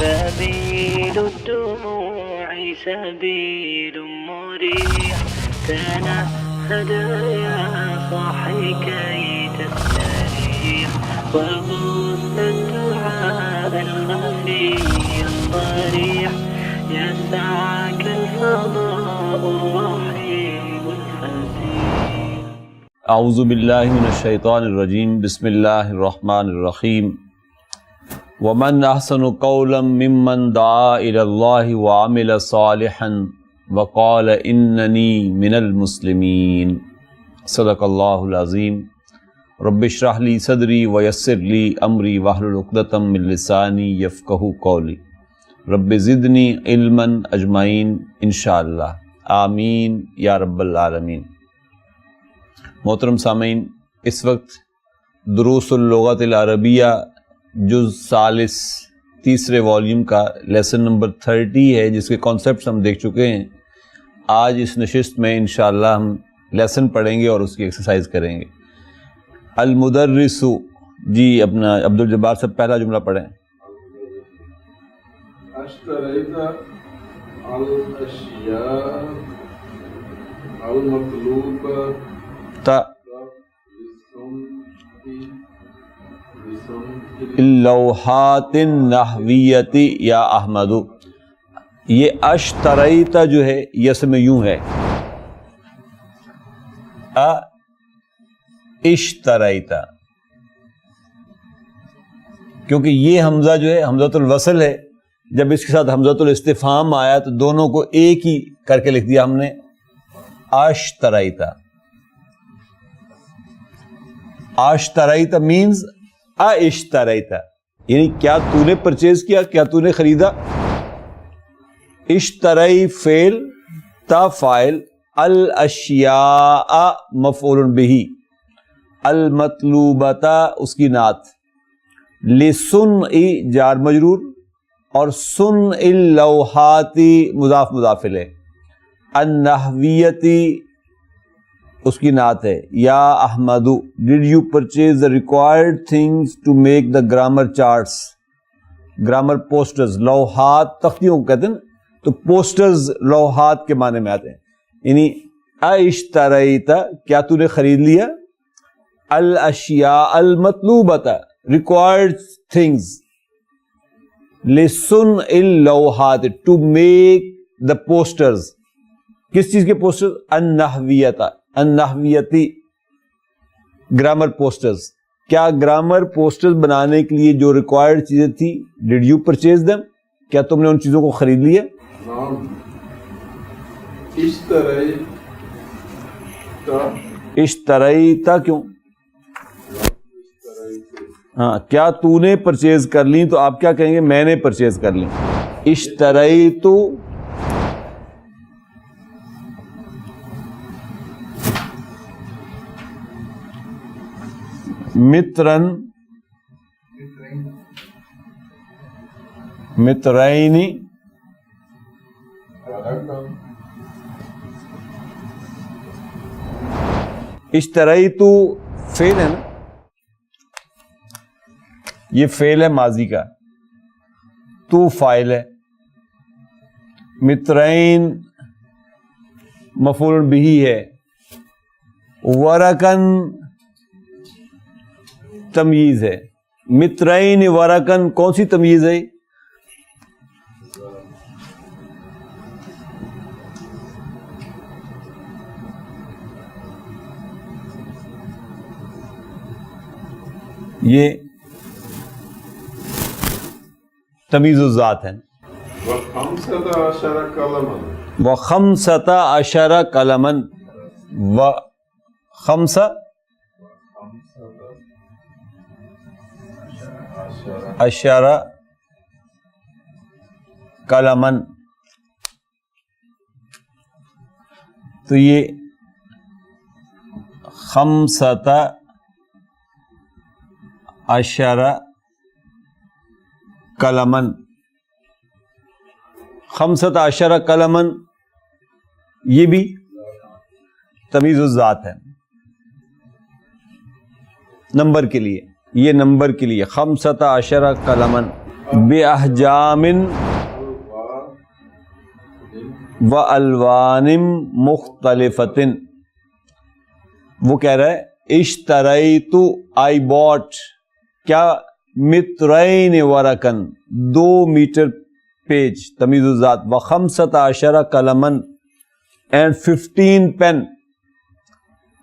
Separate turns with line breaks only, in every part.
سبيل الدموع سبيل مريح تنهد يا صاحي كي تستريح وغص الدعاء الخفي الصريح يسعك الفضاء الرحيم الفسيح.
اعوذ باللہ من الشیطان الرجیم. بسم اللہ الرحمن الرحیم. ومن احسن قولا ممن دعا الى اللہ وعمل صالحا وقال اننی من المسلمین. صدق اللہ العظیم. رب اشرح لی صدری ویسر لی امری واحلل عقدۃ من لسانی یفقہوا قولی. رب زدنی علما اجمعین انشاءاللہ آمین یا رب العالمین. محترم سامعین، اس وقت دروس اللغت العربیہ جز ثالث تیسرے والیوم کا لیسن نمبر 30 ہے، جس کے کانسیپٹس ہم دیکھ چکے ہیں. آج اس نشست میں انشاءاللہ ہم لیسن پڑھیں گے اور اس کی ایکسرسائز کریں گے. المدرس، جی اپنا عبد الجبار سے پہلا جملہ پڑھیں.
اشتریت الاشیاء المطلوبة
اللوحات النحویت یا احمد. یہ اشتریت جو ہے یہ اس میں یوں ہے اشتریت، کیونکہ یہ حمزہ جو ہے حمزۃ الوصل ہے. جب اس کے ساتھ حمزۃ الاستفہام آیا تو دونوں کو ایک ہی کر کے لکھ دیا ہم نے، اشتریت. اشتریت مینز اشتریت، یعنی کیا تو نے پرچیز کیا، کیا تو نے خریدا. اشتری فعل، تا فاعل، الاشیاء مفعول بہ، المطلوبۃ اس کی نعت، لصنع جار مجرور، اور صنع اللوحات مضاف مضاف الیہ، النحویۃ اس کی نعت ہے. یا Ahmed did you purchase the required things to make the grammar charts. Grammar posters, لوحات تختیوں کو کہتے ہیں، تو پوسٹرز لوحات کے معنی میں آتے ہیں. یعنی اشتریت کیا تو نے خرید لیا، الاشیاء المطلوبۃ ریکوائرڈ تھنگز، لصنع اللوحات ٹو میک دا پوسٹرز. کس چیز کے پوسٹرز؟ النحویۃ، النحویتی گرامر پوسٹرز. کیا گرامر پوسٹرز بنانے کے لیے جو ریکوائرڈ چیزیں تھی، ڈیڈ یو پرچیز دیم، کیا تم نے ان چیزوں کو خرید لیا؟
نعم.
اشتریتا کیوں؟ ہاں، کیا تو نے پرچیز کر لی تو آپ کیا کہیں گے؟ میں نے پرچیز کر لی. اشتریتو مترن مترینی. اشتریتو فعل ہے نا، یہ فعل ہے ماضی کا، تو فاعل ہے، مترین مفعول بہ ہے، ورکن تمییز ہے. مترین ورکن کون سی تمییز ہے؟ یہ تمیز الذات ہے. وخمسۃ عشر قلما، وخمسہ عشر قلما، تو یہ خمسۃ عشر قلما، خمسۃ عشر قلما یہ بھی تمیز الذات ہے. نمبر کے لیے، یہ نمبر کے لیے خمسۃ عشر قلما. بِأَحْجَامٍ وَأَلْوَانٍ مُخْتَلِفَةٍ. وہ کہہ رہا ہے اشتریت I bought کیا مترین ورقن 2 میٹر پیج تمیز الذات و15 قلمن and 15 pen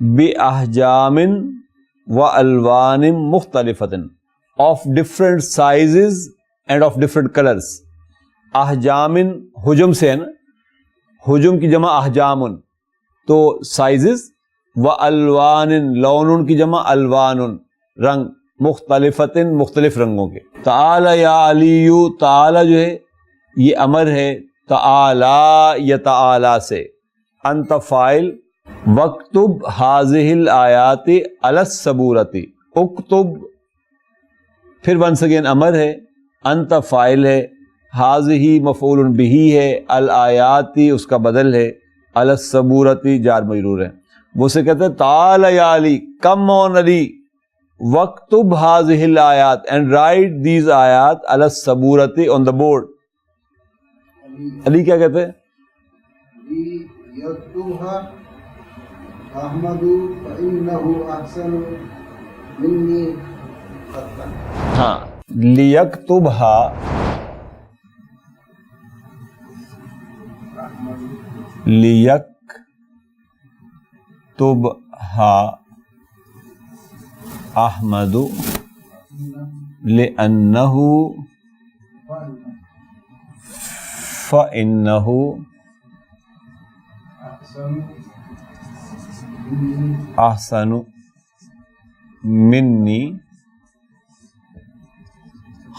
بِأَحْجَامٍ وَأَلْوَانٍ مُخْتَلِفَةٍ of different sizes and of different colors. احجامن حجم سے ہے نا, حجم کی جمع احجامن تو سائزز, و الوان لون کی جمع الوان رنگ, مختلفتن مختلف رنگوں کے. تعالی یا علی, تعالی جو ہے یہ امر ہے تعالی یا تعالی سے. انت فاعل, وَاکْتُبْ هَذِهِ الْآيَاتِ عَلَى السَّبُورَةِ. اکتب پھر ونس اگین امر ہے, انت فاعل ہے, هَذِهِ مفعول بہ ہے, الآیات اس کا بدل ہے, علی السبورۃ جار مجرور ہے. وہ سے کہتے ہیں تعال یا علی, کم آن علی, وَاکْتُبْ هَذِهِ الْآیات and write these آیات علی السبورۃ on the board. علی کیا کہتے ہیں؟
یکتبھا احمد فإنہ احسن منی خطا.
ہاں, لیکتبھا لیکتبھا احمد لأنہ فإنہ احسن منی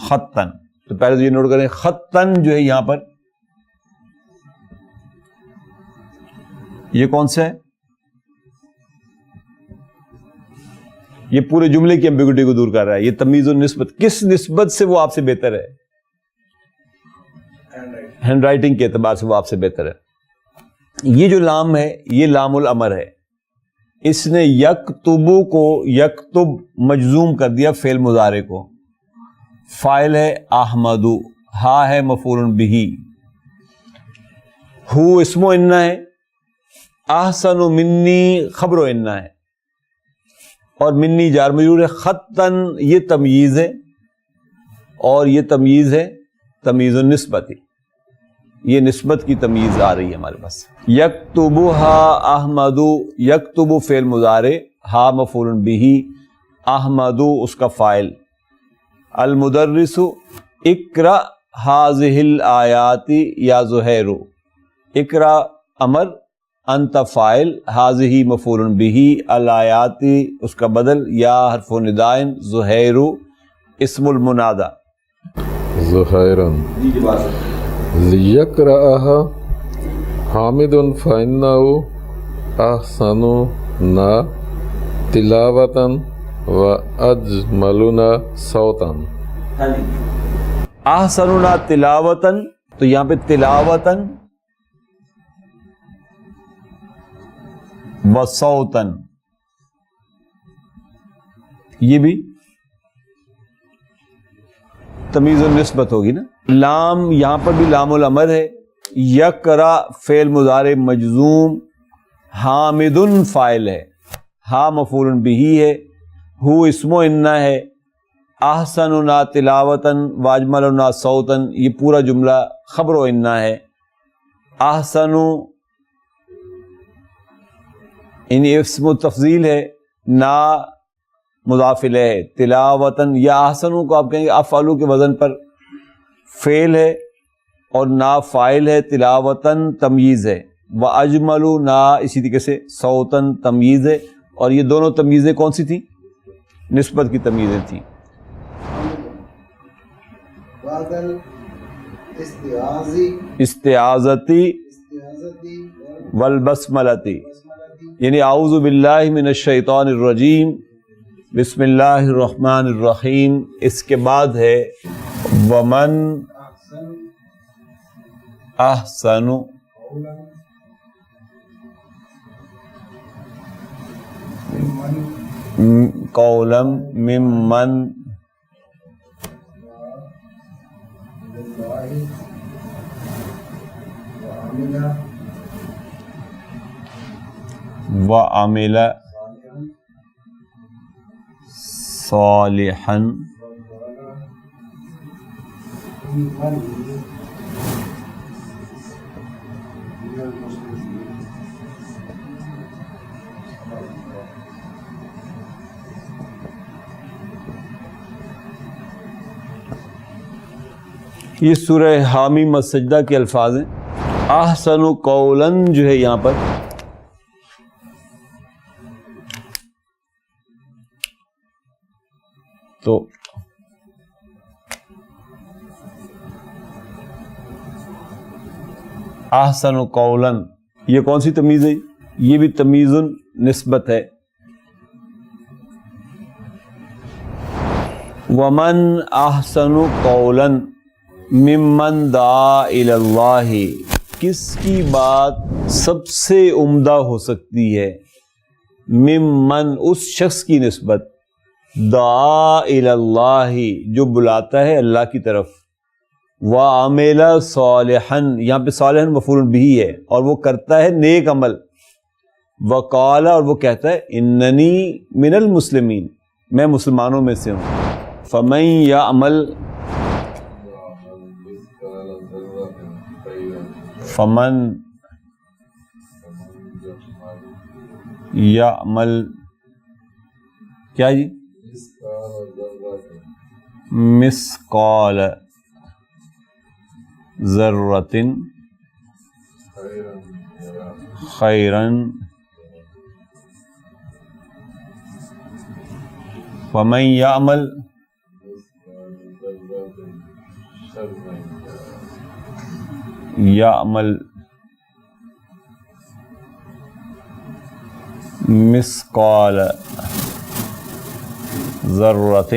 خطن. تو پہلے تو یہ نوٹ کریں, خطن جو ہے یہاں پر یہ کون سا ہے؟ یہ پورے جملے کی ایمبیگوٹی کو دور کر رہا ہے. یہ تمیز النسبت, کس نسبت سے وہ آپ سے بہتر ہے؟ ہینڈ رائٹنگ کے اعتبار سے وہ آپ سے بہتر ہے. یہ جو لام ہے یہ لام الامر ہے. اس نے یکتبو کو یکتب مجزوم کر دیا فعل مضارع کو. فاعل ہے احمدو, ہا ہے مفعول بہ, ہو اسم و انہ ہے, احسن منی خبر و انہ ہے, اور منی جار مجرور ہے. خطن یہ تمییز ہے, اور یہ تمییز ہے تمییز النسبت. یہ نسبت کی تمییز آ رہی ہے ہمارے پاس. یکتبھا احمد, یکتب فعل مضارع, ہا مفعول بہ, احمد اس کا فاعل. المدرس اقرأ هذه الآیات یا زہیر, اقرأ امر, انت فاعل, هذه مفعول بہ, الآیات اس کا بدل, یا حرف نداء, زہیر اسم المنادى.
زہیرا لیقرأها حامد فإنه أحسننا تلاوة وأجملنا صوتا.
احسننا تلاوتن, تو یہاں پہ تلاوتن وصوتن, یہ بھی تمیز النسبت ہوگی نا. لام یہاں پر بھی لام الامر ہے. یقرا فعل مضارع مجزوم, حامدن فاعل ہے, ہا مفعول بہ ہے, ہو اسم و انہ ہے, احسننا تلاوتن واجملنا صوتن یہ پورا جملہ خبر و انہ ہے. احسن یعنی اسم تفضیل ہے, نا مضاف الیہ ہے. تلاوتن یا احسنو کو آپ کہیں گے افعلو کے وزن پر فعل ہے, اور نا فاعل ہے. تلاوتن تمییز ہے, واجملو نا اسی طریقے سے صوتن تمییز ہے. اور یہ دونوں تمییزیں کون سی تھیں؟ نسبت کی تمییزیں تھیں.
بادل استعاذی
استعاذتی والبسملتی, یعنی اعوذ باللہ من الشیطان الرجیم بسم اللہ الرحمن الرحیم. اس کے بعد ہے ومن احسن قولا ممن وعمل صالحا یہ سورہ حامیم السجدہ کے الفاظ ہیں. احسن قولاً جو ہے یہاں پر تو احسن قولاً یہ کون سی تمیز ہے؟ یہ بھی تمیز نسبت ہے. ومن احسن قولاً ممن دعا الی اللہ، کس کی بات سب سے عمدہ ہو سکتی ہے؟ ممن اس شخص کی نسبت، دعا الی اللہ جو بلاتا ہے اللہ کی طرف، وعمل صالحا یہاں پہ صالحا مفعول بہ ہے اور وہ کرتا ہے نیک عمل، وقال اور وہ کہتا ہے اننی من المسلمین میں مسلمانوں میں سے ہوں. فمن یعمل فمن یعمل کیا جی مثقال ذرۃ خیرا ومن یعمل یعمل مثقال ذرۃ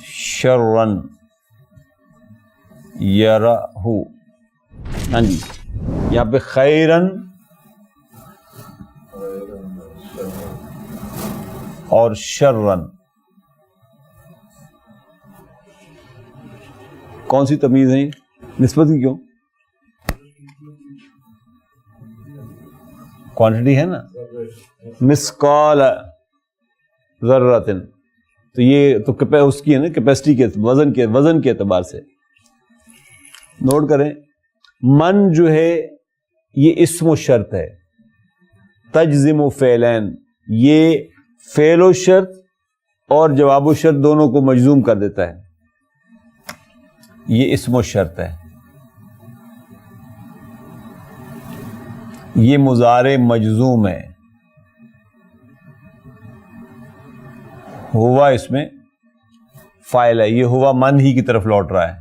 شرا یرہ. ہاں جی یہاں پہ خیرن اور شرن کون سی تمیز ہے؟ نسبت کی کیوں؟ کوانٹٹی ہے نا، مثقال ذرۃ تو یہ تو اس کی ہے نا کیپیسٹی کے وزن کے اعتبار سے. نوٹ کریں من جو ہے یہ اسم و شرط ہے، تجزم و فعلین یہ فعل و شرط اور جواب و شرط دونوں کو مجزوم کر دیتا ہے، یہ اسم و شرط ہے. یہ مضارع مجزوم ہے، ہوا اس میں فاعل ہے، یہ ہوا من ہی کی طرف لوٹ رہا ہے.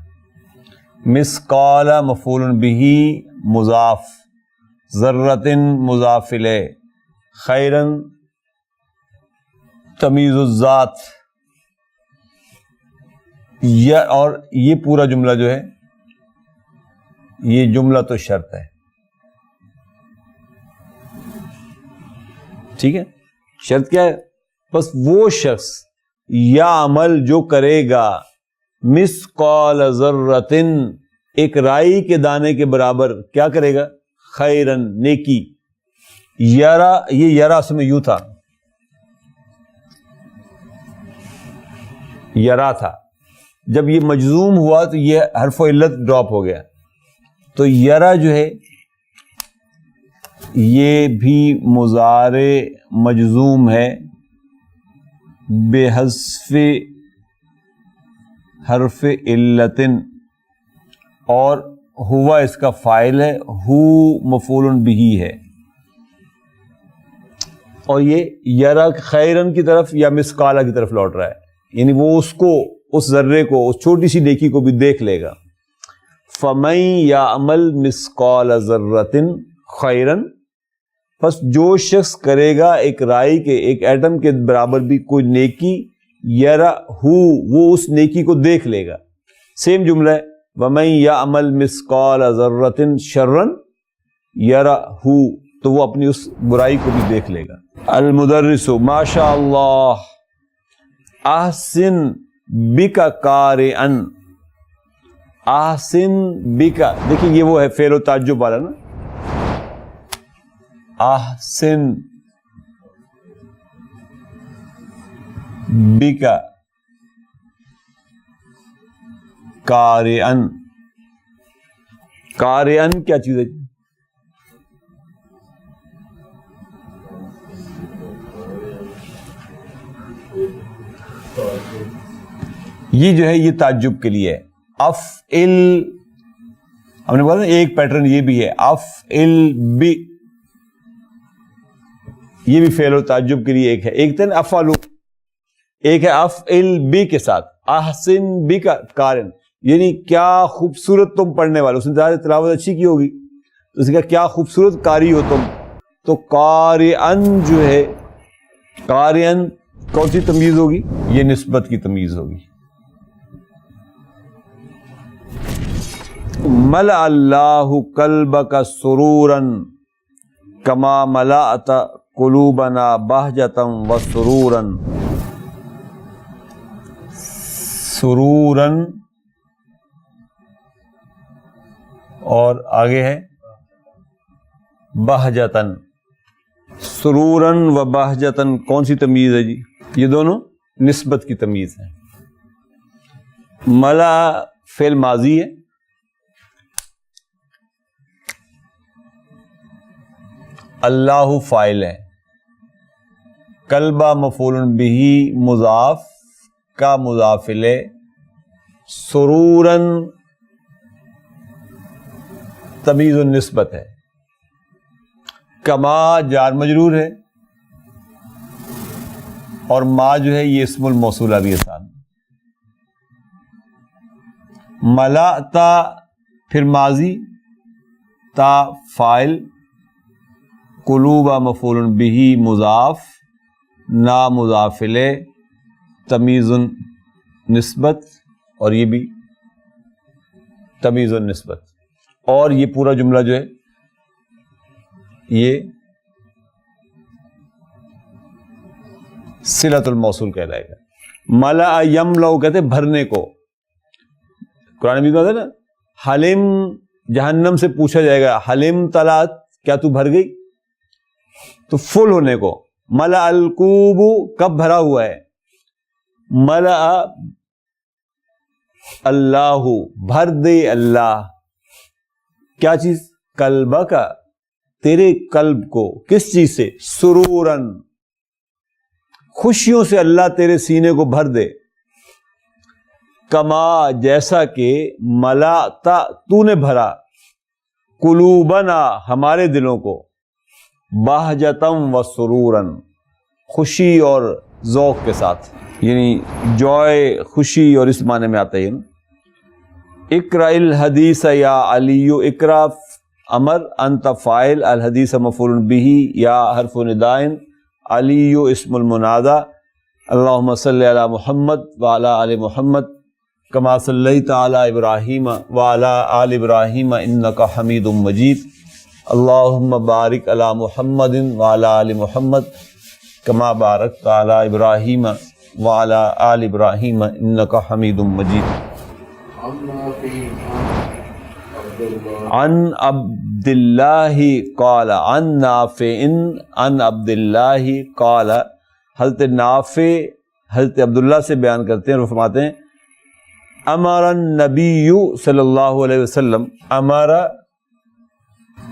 مثقال مفعول بہ مضاف، ذرۃ مضاف الیہ، خیرا تمیز الذات. اور یہ پورا جملہ جو ہے یہ جملہ تو شرط ہے. ٹھیک ہے، شرط کیا ہے؟ بس وہ شخص یا عمل جو کرے گا مثقال ذرۃ ایک رائی کے دانے کے برابر، کیا کرے گا؟ خیرن نیکی. یرا یہ یرا اس میں یوں تھا، یرا تھا، جب یہ مجزوم ہوا تو یہ حرف و علت ڈراپ ہو گیا. تو یرا جو ہے یہ بھی مضارع مجزوم ہے بے حذف حرف علت، اور ہوا اس کا فاعل ہے، ہو مفعول بہ ہے. اور یہ یرا خیرن کی طرف یا مثقالہ کی طرف لوٹ رہا ہے، یعنی وہ اس کو، اس ذرے کو، اس چھوٹی سی نیکی کو بھی دیکھ لے گا. فمن یعمل مثقال ذرۃ خیرا، پس جو شخص کرے گا ایک رائی کے، ایک ایٹم کے برابر بھی کوئی نیکی، یرا ہو وہ اس نیکی کو دیکھ لے گا. سیم جملہ ہے، ومن یعمل مثقال ذرۃ شرا یرا ہو، تو وہ اپنی اس برائی کو بھی دیکھ لے گا. المدرس ما شاء اللہ احسن بک قارئا، احسن بکا، دیکھیں یہ وہ ہے فعل و تعجب والا نا، احسن بکا قارئن، قارئن کیا چیز ہے؟ یہ جو ہے یہ تعجب کے لیے ہے. افعل، ہم نے بولا ایک پیٹرن یہ بھی ہے، افعل بی، یہ بھی فعل و تعجب کے لیے ایک ہے. ایک تن افعلو، ایک ہے افعل بی کے ساتھ احسن بی کا قارن، یعنی کیا خوبصورت تم پڑھنے والے. اس نے زیادہ تلاوت اچھی کی ہوگی تو اس نے کہا کیا خوبصورت قاری ہو تم. تو قارئن جو ہے، قارئن کون سی تمیز ہوگی؟ یہ نسبت کی تمیز ہوگی. ملأ اللہ قلبک سرورا کما ملأت قلوبنا بہجتا وسرورا. سرورا اور آگے ہے بہجتن. سرورن و بہجتن کون سی تمیز ہے جی؟ یہ دونوں نسبت کی تمیز ہے. ملا فعل ماضی ہے، اللہ فاعل ہے، قلبہ مفعول بہ مضاف کا مضاف الیہ، سرورن تمیز النسبت ہے، کما جار مجرور ہے، اور ما جو ہے یہ اسم الموصولہ بھی ہے ساتھ. ملأتا پھر ماضی، تا فاعل، قلوبہ مفعول بہ مضاف، نا مضاف الیہ، تمیز النسبت، اور یہ بھی تمیز النسبت. اور یہ پورا جملہ جو ہے یہ صلۃ الموصول کہلائے گا. ملأ یملأ کہتے بھرنے کو. قرآن مجید میں ہے نا، حلم، جہنم سے پوچھا جائے گا حلم طلعت، کیا تو بھر گئی؟ تو فل ہونے کو. ملأ الکوب کب بھرا ہوا ہے؟ ملأ اللہ بھر دے اللہ، کیا چیز؟ قلبہ کا، تیرے قلب کو. کس چیز سے؟ سرورن، خوشیوں سے اللہ تیرے سینے کو بھر دے. کما جیسا کہ ملأتا تو نے بھرا، قلوبنا ہمارے دلوں کو، بہجتم و سرورن خوشی اور ذوق کے ساتھ، یعنی جوائے، خوشی، اور اس معنی میں آتا ہے. اقرأ الحدیث یا علی، اقرأ امر، انت فاعل، الحدیث مفعول بہ یا حرف نداء، علی اسم المنادى. اللہم صلی علی محمد وعلی آل محمد کما صلیت علی ابراہیم وعلی آل ابراہیم انک حمید مجید. اللہم بارک علی محمد وعلی آل محمد کما بارکت علی ابراہیم وعلی آل ابراہیم انک حمید مجید. عن عبد اللہ قال عن نافع عن عبد اللہ قال. حضرت نافع حضرت عبداللہ سے بیان کرتے ہیں، وہ فرماتے ہیں امر النبی صلی اللہ علیہ وسلم، امر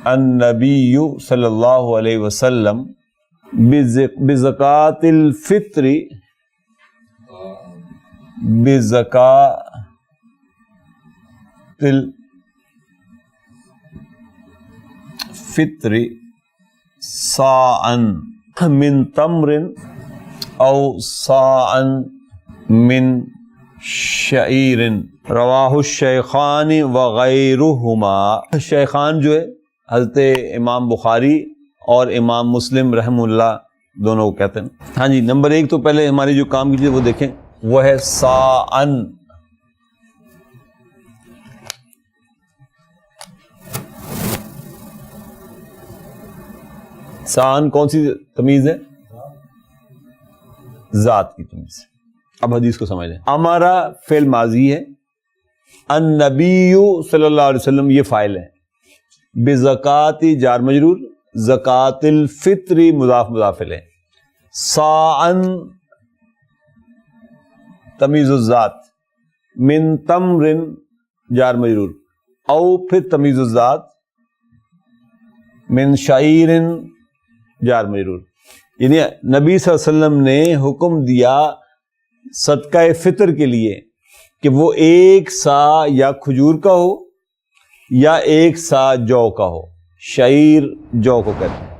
النبی صلی اللہ علیہ وسلم بزکاۃ الفطر، بزکاۃ الفطر صاعا من تمر او صاعا من شعیر. رواہ الشیخان وغیرہما. شیخان جو ہے حضرت امام بخاری اور امام مسلم رحم اللہ دونوں کو کہتے ہیں. ہاں جی، نمبر ایک تو پہلے ہماری جو کام کی چیز وہ دیکھیں، وہ ہے صاعن. صاعن کون سی تمیز ہے؟ ذات کی تمیز. اب حدیث کو سمجھ لیں. امارا فعل ماضی ہے، النبی صلی اللہ علیہ وسلم یہ فاعل ہے، بزکاتی جار مجرور، زکات الفطری مضاف مضاف الیہ، صاعن تمیز الذات، من تمر جار مجرور، او پھر تمیز الذات، من شعیر جار مجرور. یعنی نبی صلی اللہ علیہ وسلم نے حکم دیا صدقہ فطر کے لیے کہ وہ 1 سا یا کھجور کا ہو یا 1 سا جو کا ہو. شعیر جو کو کہتے ہیں.